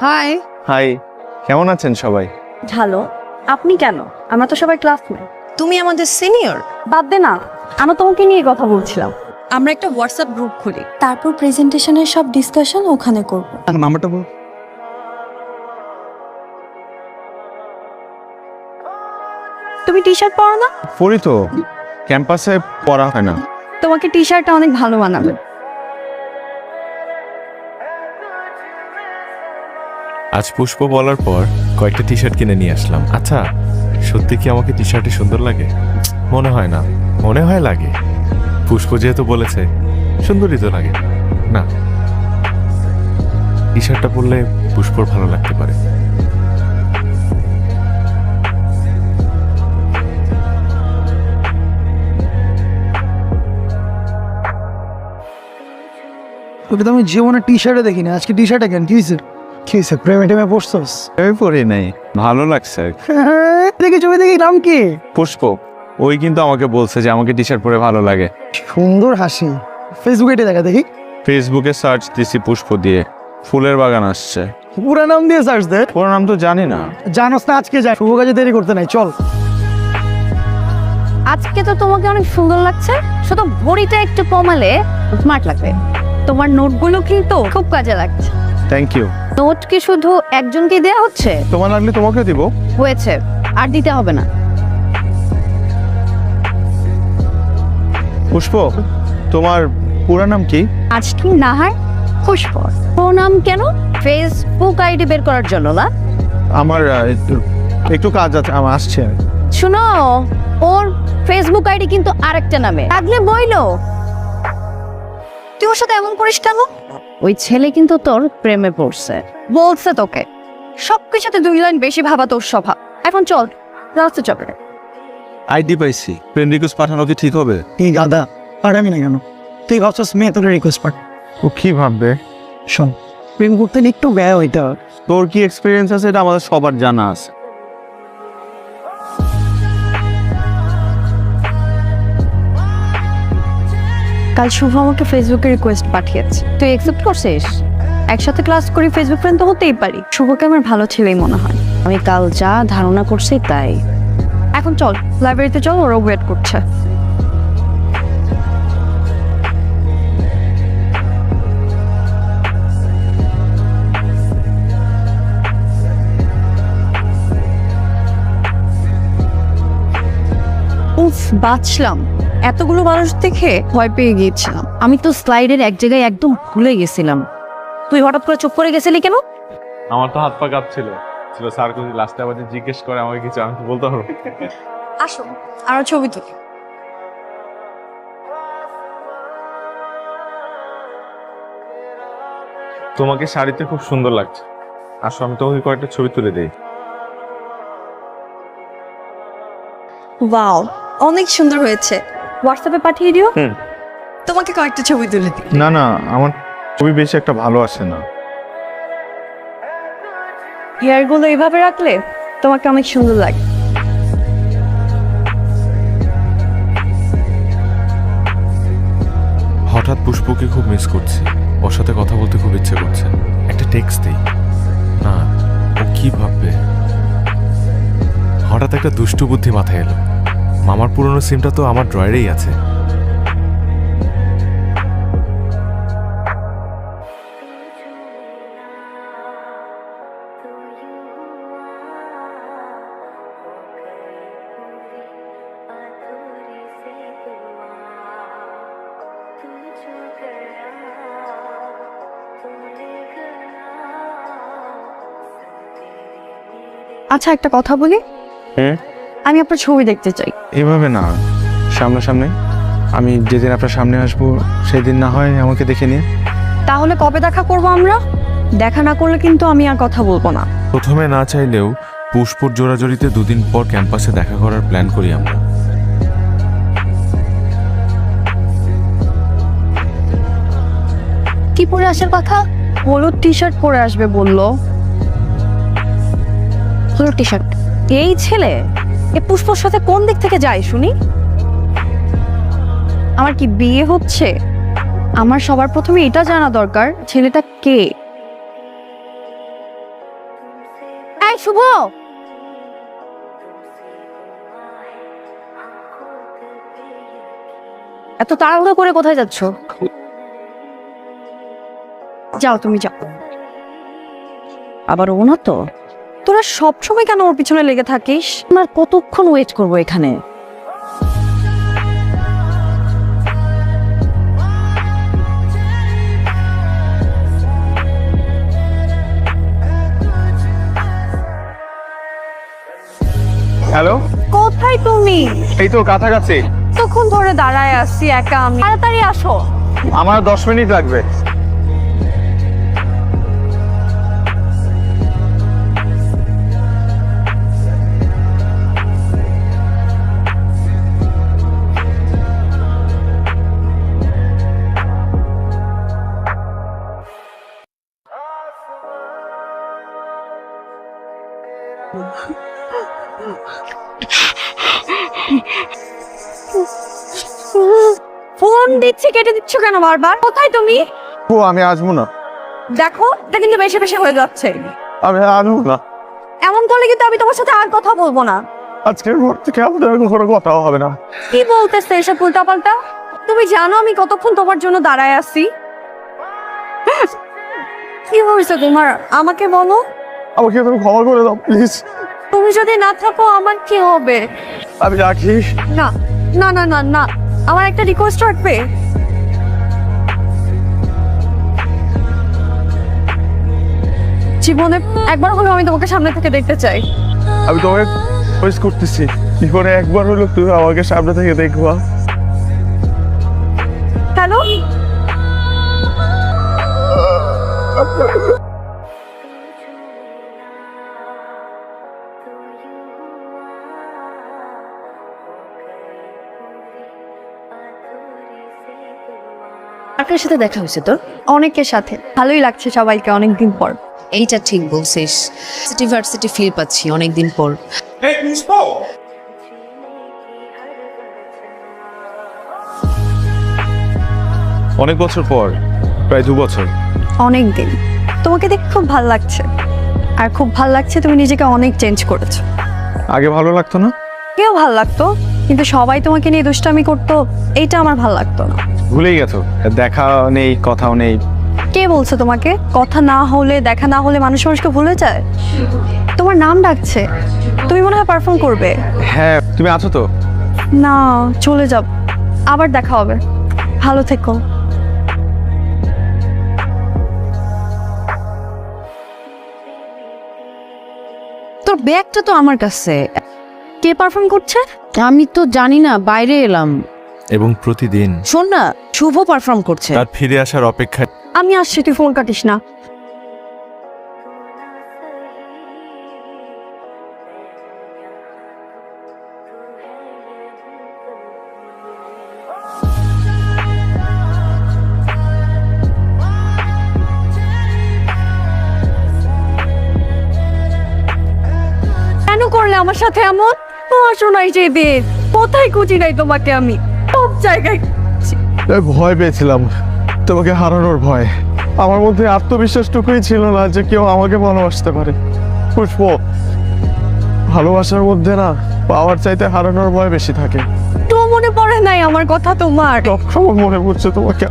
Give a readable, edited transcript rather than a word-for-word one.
High. High, কেমন আছেন সবাই? ভালো। আপনি কেন? আমরা তো সবাই ক্লাসমেট। তুমি আমাদের সিনিয়র। বাদ দে না, আমরা তোমাকে নিয়ে কথা বলছিলাম। আমরা একটা হোয়াটসঅ্যাপ গ্রুপ খুলি। তারপর প্রেজেন্টেশনের সব ডিসকাশন ওখানে করব। নাম্বারটা বল। তুমি টি শার্ট পরো না? পড়ি তো, ক্যাম্পাসে পড়া হয় না। তোমাকে টি শার্টটা অনেক ভালো মানাবে। আজ পুষ্প বলার পর কয়েকটা টি শার্ট কিনে নিয়ে আসলাম। আচ্ছা, সত্যি কি আমাকে টি শার্টে সুন্দর লাগে? মনে হয় না, মনে হয় লাগে। পুষ্প যেহেতু বলেছে সুন্দরই তো লাগে। না, টি শার্টটা পরলে পুষ্পর ভালো লাগতে পারে। তোকে তো আমি জীবনে টি শার্টে দেখিনি, আজকে টি শার্টে কেন? কি হয়েছে প্রেমে টেমে পড়ছস? আমি পড়ি নাই, ভালো লাগছে। দেখি ছবি দেখি, নাম কি? পুষ্প, ওই কিন্তু আমাকে বলছে যে আমাকে টি শার্ট পরে ভালো লাগে। সুন্দর হাসি। ফেসবুকে এটা দেখা দেখি। ফেসবুকে সার্চ দিছি পুষ্প দিয়ে, ফুলের বাগান আসছে। পুরো নাম দিয়ে সার্চ দে। পুরো নাম তো জানি না। জানোস না, আজকে যাই, শুভ কাজে দেরি করতে নাই, চল। আজকে তো তোমাকে অনেক সুন্দর লাগছে, শুধু ভরিটা একটু কমালে স্মার্ট লাগবে। তোমার নোটগুলো কিন্তু খুব কাজে লাগছে। Thank you. নোট কি শুধু একজনকে দেয়া হচ্ছে? তোমার লাগলে তোমাকে দিব। হয়েছে, আর দিতে হবে না। পুষ্প, তোমার পুরো নাম কি? আজকে নাহার পুষ্প। ও নাম কেন? ফেসবুক আইডি বের করার জন্য না? আমার একটু কাজ আছে, আমার আসছে। শুনো, ওর ফেসবুক আইডি কিন্তু আরেকটা নামে। লাগলে বইলো। তুই ওর সাথে এমন করিস কেন? ওই ছেলে কিন্তু তোর প্রেমে পড়ছে, বলছে তোকে। সবকিছুতে 2 লাইন বেশি ভাবা তোর স্বভাব। এখন চল, রাস্তা চল। আইডি পাইছি, ফ্রেন্ড রিকোয়েস্ট পাঠানো কি ঠিক হবে? এই গাদা, পাঠাবি না কেন? তুই ভাবছস মেয়ে তোর রিকোয়েস্ট পাঠ? ও কি ভাববে? শোন, প্রেম করতে হলে একটু ব্যয় হইতে হবে। তোর কি এক্সপিরিয়েন্স আছে এটা আমাদের সবার জানা আছে। কাল শুভ আমাকে ফেসবুকে রিকোয়েস্ট পাঠিয়েছে, তুই অ্যাকসেপ্ট করছিস? একসাথে ক্লাস করি, ফেসবুক ফ্রেন্ড তো হতেই পারি। শুভকে আমার ভালো ছেলেই মনে হয়। আমি কাল যা ধারণা করছি তাই। এখন চল, লাইব্রেরিতে চল, ওরা ওয়েট করছে। উফ, বাঁচলাম। এতগুলো মানুষ দেখে ভয় পেয়ে গিয়েছিলাম। আমি তো স্লাইডের এক জায়গায় একদম ভুলে গেছিলাম। তুই হঠাৎ করে চুপ করে গেছিলি কেন? আমার তো হাত পা কাঁপছিল। স্যার যদি লাস্টে আবার জিজ্ঞেস করে আমাকে কিছু, আমি তো বলতে পারবো। আসো, আরো ছবি তুলি। তোমাকে শাড়িতে খুব সুন্দর লাগছে। আসো, আমি তোমাকে কয়েকটা ছবি তুলে দেই। ওয়াও, অনেক সুন্দর হয়েছে। হোয়াটসঅ্যাপে পাঠিয়ে দিও। তোমাকে কয়েকটা ছবি তুলে দিই। না না, আমার ছবি বেশি একটা ভালো আসে না। হেয়ারগুলো এইভাবে রাখলে তোমাকে অনেক সুন্দর লাগে। হঠাৎ পুষ্পকে খুব মিস করছি। ওর সাথে কথা বলতে খুব ইচ্ছে করছে। একটা টেক্সট দিই না, ও কি ভাববে? হঠাৎ একটা দুষ্টু বুদ্ধি মাথায় এলো। মামার পুরনো সিমটা তো আমার ড্রয়ারেই আছে। আচ্ছা, একটা কথা বলি। আমি আপনার ছবি দেখতে চাই। এভাবে না, সামনাসামনি। আমি যেদিন আপনার সামনে আসবো সেদিন না হয় আমাকে দেখে নিয়ে। তাহলে কবে দেখা করব আমরা? দেখা না করলে কিন্তু আমি আর কথা বলবো না। প্রথমে না চাইলেও পুষ্পর জোড়াজড়িতে 2 দিন পর ক্যাম্পাসে দেখা করার প্ল্যান করি আমরা। কি পরে আসার কথা? হলুদ টি শার্ট পরে আসবে বললো। হলুদ টি শার্ট? এই ছেলে এ পুষ্পর সাথে কোন দিক থেকে যায় শুনি? আমার কি বিয়ে হচ্ছে? আমার সবার প্রথমে এটা জানা দরকার ছেলেটা কে। শুভ, এত তাড়াহুড়ো করে কোথায় যাচ্ছ? যাও তুমি যাও। আবার ও না তো? তোরা সবসময় কেন ওর পিছনে লেগে থাকিস? আমার কতক্ষণ ওয়েট করবো এখানে? হ্যালো, কোথায় তুমি? এই তো কাছাকাছি। তখন ধরে দাঁড়ায় আসছি একা আমি। তাড়াতাড়ি আসো। আমার 10 মিনিট লাগবে। ফোন দিচ্ছি, কেটে দিচ্ছ কেন বারবার? কোথায় তুমি? ও আমি আসবো না। দেখো, এটা কিন্তু বেশি বেশি হয়ে যাচ্ছে। আমি আসবো না। এমন করলে কিন্তু আমি তোমার সাথে আর কথা বলবো না। আজকের পর থেকে আমাদের কোনো কথাও হবে না। কি বলতেছে এসব উল্টাপাল্টা? তুমি জানো আমি কতক্ষণ তোমার জন্য দাঁড়ায় আছি? কি হয়েছে তোমার? আমাকে বলো। আমাকে তুমি ক্ষমা করে দাও প্লিজ। তুমি যদি না থাকো আমার কি হবে? আমি রাখি। না না না না না, আমার একটা রিকোয়েস্ট রাখবে। জীবনে একবার হলেও আমি তোমাকে সামনে থেকে দেখতে চাই। আমি তোমাকে মিস করতেছি। জীবনে একবার হলো তুমি আমাকে সামনে থেকে দেখবা। হ্যালো, কার সাথে দেখা হয়েছে তোর? অনেকের সাথে। ভালোই লাগছে সবাইকে অনেকদিন পর। এইটা ঠিক বলছিস, সিটি ভার্সিটি ফিল পাচ্ছি অনেকদিন পর। অনেক বছর পর, প্রায় 2 বছর। অনেক দিন। তোমাকে দেখে খুব ভালো লাগছে, আর খুব ভালো লাগছে তুমি নিজেকে অনেক চেঞ্জ করেছো। আগে ভালো লাগতো না? কেউ ভালো লাগতো, কিন্তু সবাই তোমাকে নিয়ে দুষ্টামি করতো, এইটা আমার ভালো লাগতো না। ভুলেই গেছো, দেখা নেই, কথাও নেই। কে বলছে তোমাকে? কথা না হলে, দেখা না হলে মানুষ মানুষকে ভুলে যায়? তোমার নাম ডাকছে, তুমি মনে হয় পারফর্ম করবে। হ্যাঁ, তুমি আছো তো? না, চলে যাব, আবার দেখা হবে। ভালো থেকো। তোর ব্যাগটা তো আমার কাছে। কে পারফর্ম করছে? আমি তো জানি না, বাইরে এলাম। এবং প্রতিদিন শোন না, শুভ পারফর্ম করছে। তার ফিরে আসার অপেক্ষায় আমি আসছি, তুই ফোন কাটিস না। কেন করলে আমার সাথে এমন? পড়াশোনায় যে বেদ, কোথায় খুঁজি নাই তোমাকে আমি, সব জায়গায়। ভয় পেয়েছিলাম, তোমাকে হারানোর ভয়। আমার মধ্যে আত্মবিশ্বাসটুকুই ছিল না যে কেউ আমাকে ভালোবাসতে পারে। পুষ্প, ভালোবাসার মধ্যে না পাওয়ার চাইতে হারানোর ভয় বেশি থাকে। তো মনে পড়ে নাই আমার কথা তোমার? সবসময় মনে পড়ছে তোমাকে।